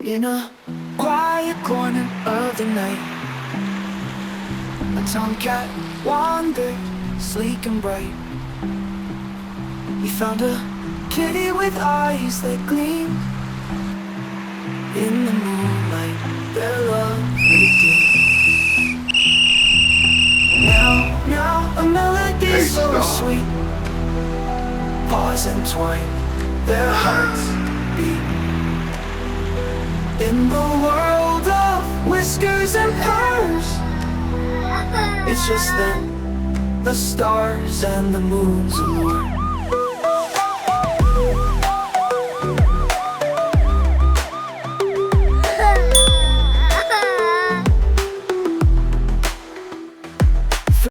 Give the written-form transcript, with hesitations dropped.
In a quiet corner of the night, a tomcat wandered, sleek and bright. He found a kitty with eyes that gleamed. In the moonlight, their love made deep. Now, a melody so sweet. Pause and twine, their hearts beat. In the world of whiskers and purrs, it's just them, the stars and the moons and more.